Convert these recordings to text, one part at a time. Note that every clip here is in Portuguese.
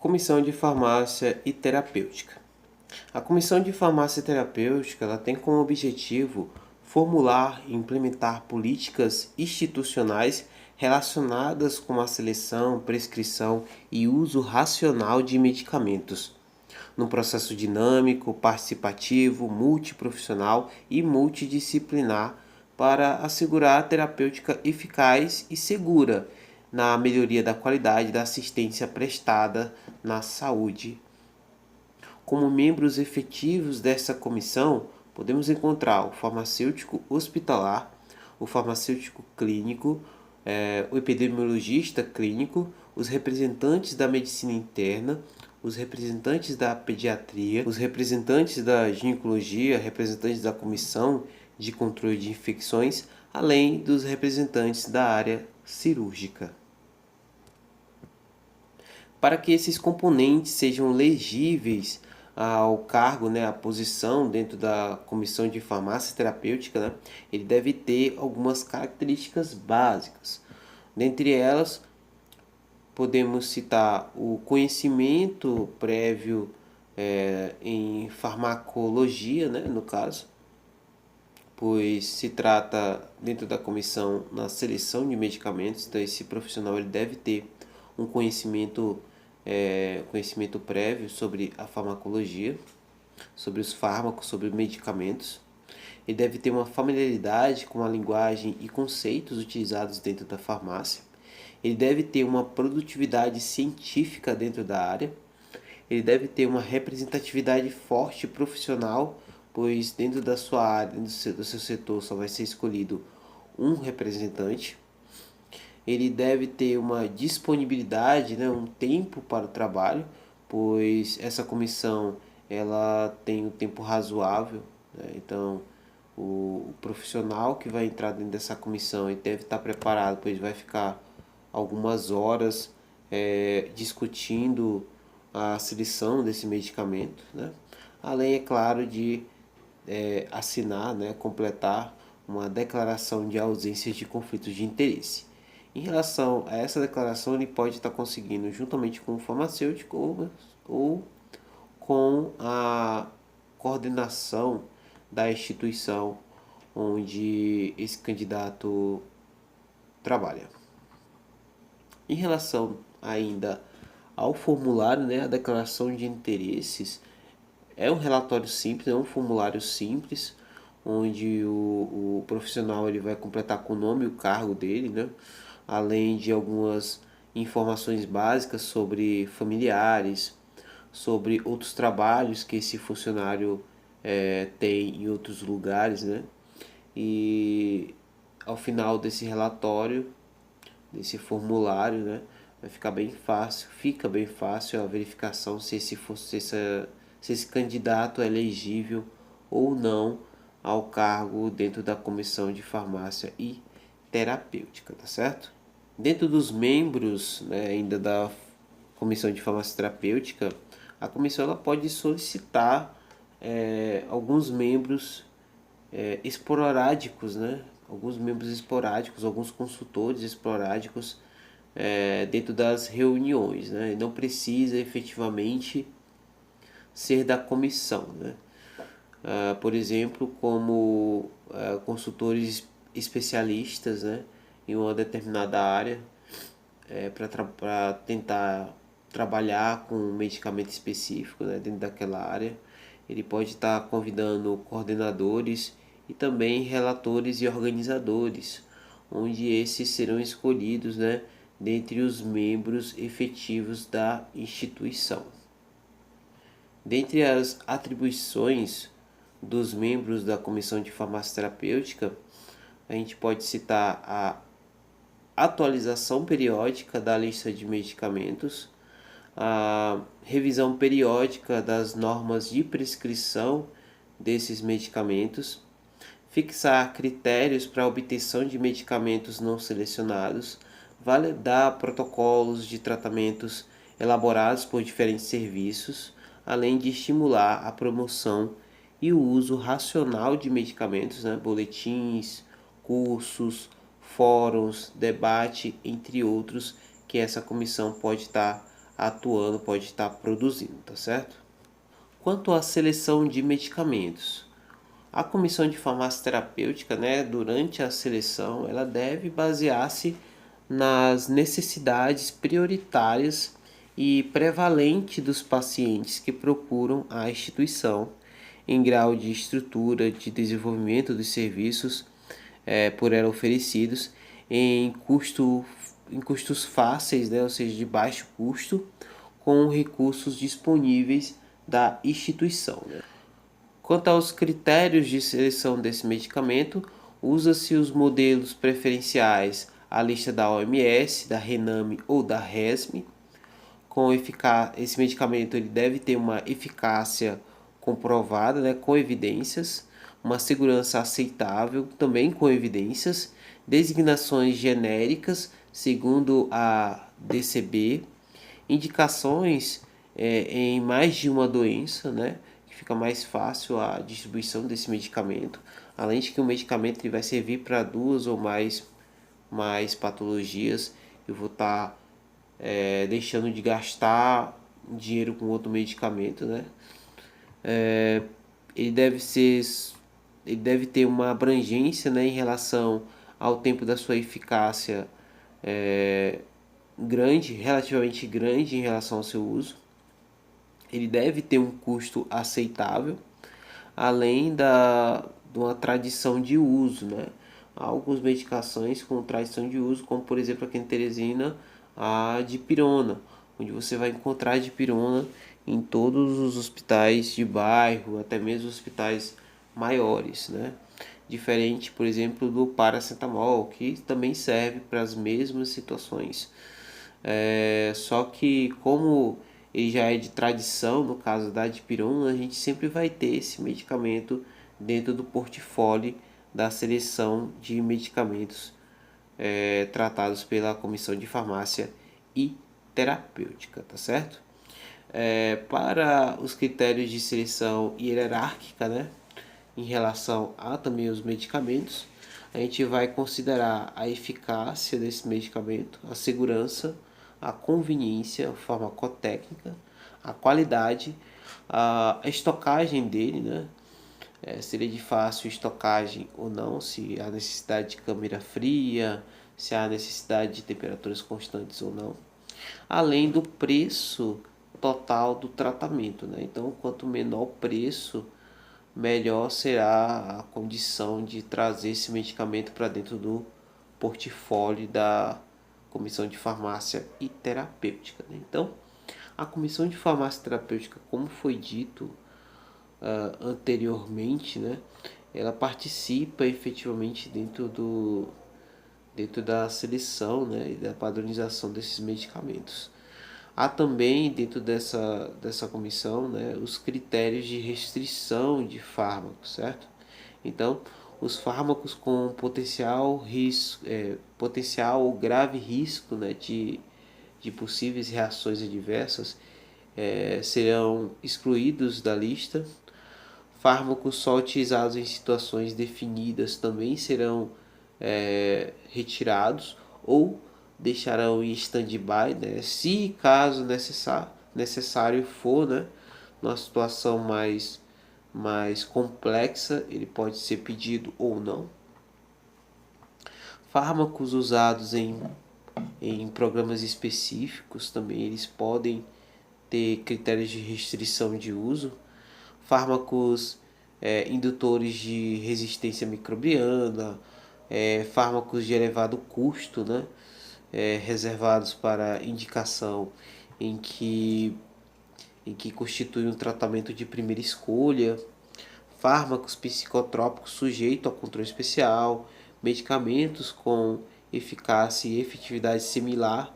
Comissão de Farmácia e Terapêutica. A Comissão de Farmácia e Terapêutica ela tem como objetivo formular e implementar políticas institucionais relacionadas com a seleção, prescrição e uso racional de medicamentos, num processo dinâmico, participativo, multiprofissional e multidisciplinar para assegurar a terapêutica eficaz e segura na melhoria da qualidade da assistência prestada na saúde. Como membros efetivos dessa comissão, podemos encontrar o farmacêutico hospitalar, o farmacêutico clínico, o epidemiologista clínico, os representantes da medicina interna, os representantes da pediatria, os representantes da ginecologia, representantes da comissão de controle de infecções, além dos representantes da área cirúrgica. Para que esses componentes sejam legíveis ao cargo, à posição dentro da comissão de farmácia terapêutica, ele deve ter algumas características básicas. Dentre elas, podemos citar o conhecimento prévio em farmacologia, no caso, pois se trata dentro da comissão na seleção de medicamentos, então esse profissional ele deve ter um conhecimento prévio sobre a farmacologia, sobre os fármacos, sobre os medicamentos. Ele deve ter uma familiaridade com a linguagem e conceitos utilizados dentro da farmácia. Ele deve ter uma produtividade científica dentro da área. Ele deve ter uma representatividade forte profissional, pois dentro da sua área, dentro do seu setor, só vai ser escolhido um representante. Ele deve ter uma disponibilidade, um tempo para o trabalho, pois essa comissão ela tem um tempo razoável, então o profissional que vai entrar dentro dessa comissão ele deve estar preparado, pois vai ficar algumas horas discutindo a seleção desse medicamento, além, é claro, de assinar, completar uma declaração de ausência de conflitos de interesse. Em relação a essa declaração, ele pode estar conseguindo, juntamente com o farmacêutico ou com a coordenação da instituição onde esse candidato trabalha. Em relação ainda ao formulário, a declaração de interesses é um relatório simples, é um formulário simples, onde o profissional ele vai completar com o nome e o cargo dele, além de algumas informações básicas sobre familiares, sobre outros trabalhos que esse funcionário tem em outros lugares, E ao final desse relatório, desse formulário, fica bem fácil a verificação se esse candidato é elegível ou não ao cargo dentro da comissão de farmácia e terapêutica, tá certo? Dentro dos membros, ainda da comissão de farmácia terapêutica, a comissão ela pode solicitar alguns membros esporádicos, alguns membros esporádicos, alguns consultores esporádicos dentro das reuniões, Não precisa efetivamente ser da comissão, por exemplo, como consultores especialistas, em uma determinada área para tentar trabalhar com um medicamento específico, dentro daquela área. Ele pode estar convidando coordenadores e também relatores e organizadores, onde esses serão escolhidos, dentre os membros efetivos da instituição. Dentre as atribuições dos membros da comissão de farmácia terapêutica, a gente pode citar a atualização periódica da lista de medicamentos, a revisão periódica das normas de prescrição desses medicamentos, fixar critérios para a obtenção de medicamentos não selecionados, validar protocolos de tratamentos elaborados por diferentes serviços, além de estimular a promoção e o uso racional de medicamentos, boletins, cursos, fóruns, debate, entre outros, que essa comissão pode estar atuando, pode estar produzindo, tá certo? Quanto à seleção de medicamentos, a comissão de farmácia terapêutica, né, durante a seleção, ela deve basear-se nas necessidades prioritárias e prevalentes dos pacientes que procuram a instituição, em grau de estrutura de desenvolvimento dos serviços por ela oferecidos, em custos fáceis, né, ou seja, de baixo custo, com recursos disponíveis da instituição, né? Quanto aos critérios de seleção desse medicamento, usa-se os modelos preferenciais, a lista da OMS, da Rename ou da RESME. Esse medicamento ele deve ter uma eficácia comprovada, né, com evidências, uma segurança aceitável, também com evidências, designações genéricas, segundo a DCB, indicações em mais de uma doença, né, que fica mais fácil a distribuição desse medicamento, além de que o medicamento ele vai servir para duas ou mais patologias. Eu vou estar deixando de gastar dinheiro com outro medicamento, né? É, ele deve ser, ele deve ter uma abrangência, né, em relação ao tempo da sua eficácia grande, relativamente grande em relação ao seu uso. Ele deve ter um custo aceitável, além de uma tradição de uso, né? Há algumas medicações com tradição de uso, como por exemplo aqui em Teresina, a dipirona, onde você vai encontrar a dipirona em todos os hospitais de bairro, até mesmo hospitais maiores, né? Diferente, por exemplo, do paracetamol, que também serve para as mesmas situações. Só que como ele já é de tradição, no caso da dipirona, a gente sempre vai ter esse medicamento dentro do portfólio da seleção de medicamentos tratados pela Comissão de Farmácia e Terapêutica, tá certo? Para os critérios de seleção hierárquica, né, em relação a também os medicamentos, a gente vai considerar a eficácia desse medicamento, a segurança, a conveniência farmacotécnica, a qualidade, a estocagem dele, né? Se ele é de fácil estocagem ou não, se há necessidade de câmara fria, se há necessidade de temperaturas constantes ou não, além do preço total do tratamento, né? Então, quanto menor o preço, melhor será a condição de trazer esse medicamento para dentro do portfólio da Comissão de Farmácia e Terapêutica, né? Então, a Comissão de Farmácia Terapêutica, como foi dito anteriormente, né, ela participa efetivamente dentro da seleção, né, e da padronização desses medicamentos. Há também dentro dessa comissão, né, os critérios de restrição de fármacos, certo? Então, os fármacos com potencial ou grave risco, né, de possíveis reações adversas serão excluídos da lista. Fármacos só utilizados em situações definidas também serão retirados ou deixarão em stand-by, né? Se caso necessário for, né? Numa situação mais complexa, ele pode ser pedido ou não. Fármacos usados em programas específicos também eles podem ter critérios de restrição de uso. Fármacos indutores de resistência microbiana, fármacos de elevado custo, né? Reservados para indicação em que, constitui um tratamento de primeira escolha, fármacos psicotrópicos sujeitos a controle especial, medicamentos com eficácia e efetividade similar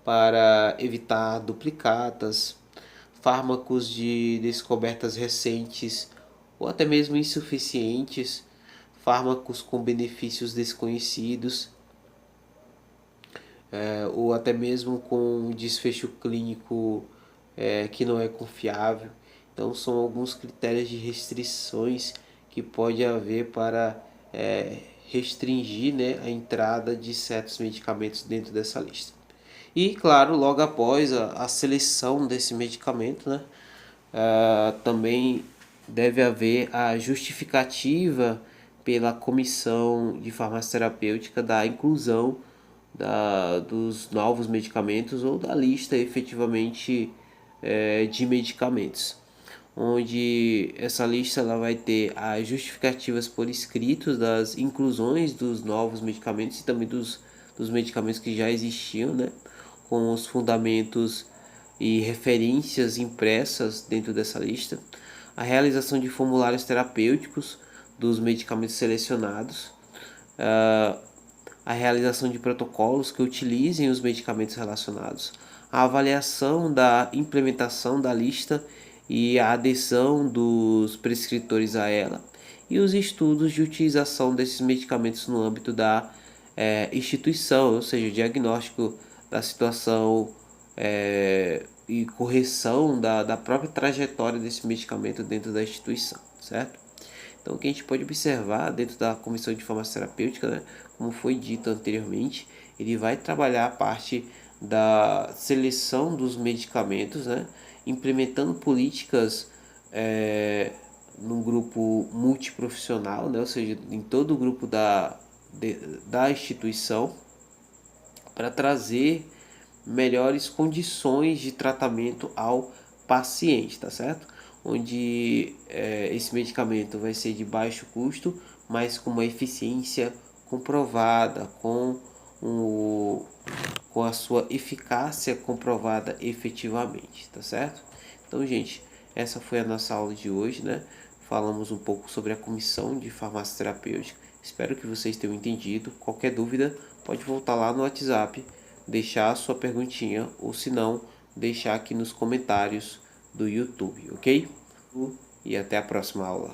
para evitar duplicatas, fármacos de descobertas recentes ou até mesmo insuficientes, fármacos com benefícios desconhecidos, ou até mesmo com desfecho clínico que não é confiável. Então são alguns critérios de restrições que pode haver para restringir, né, a entrada de certos medicamentos dentro dessa lista. E, claro, logo após a seleção desse medicamento, né, também deve haver a justificativa pela comissão de farmácia terapêutica da inclusão dos novos medicamentos ou da lista efetivamente de medicamentos, onde essa lista ela vai ter as justificativas por escritos das inclusões dos novos medicamentos e também dos medicamentos que já existiam, né, com os fundamentos e referências impressas dentro dessa lista, a realização de formulários terapêuticos dos medicamentos selecionados, a realização de protocolos que utilizem os medicamentos relacionados, a avaliação da implementação da lista e a adesão dos prescritores a ela, e os estudos de utilização desses medicamentos no âmbito da instituição, ou seja, o diagnóstico da situação e correção da própria trajetória desse medicamento dentro da instituição, certo? Então, o que a gente pode observar dentro da comissão de farmácia terapêutica, né, como foi dito anteriormente, ele vai trabalhar a parte da seleção dos medicamentos, né, implementando políticas num grupo multiprofissional, né, ou seja, em todo o grupo da instituição, para trazer melhores condições de tratamento ao paciente, tá certo? Onde esse medicamento vai ser de baixo custo, mas com uma eficiência comprovada, com a sua eficácia comprovada efetivamente, tá certo? Então, gente, essa foi a nossa aula de hoje, né? Falamos um pouco sobre a comissão de farmácia terapêutica. Espero que vocês tenham entendido. Qualquer dúvida, pode voltar lá no WhatsApp, deixar a sua perguntinha, ou se não, deixar aqui nos comentários do YouTube, ok? E até a próxima aula.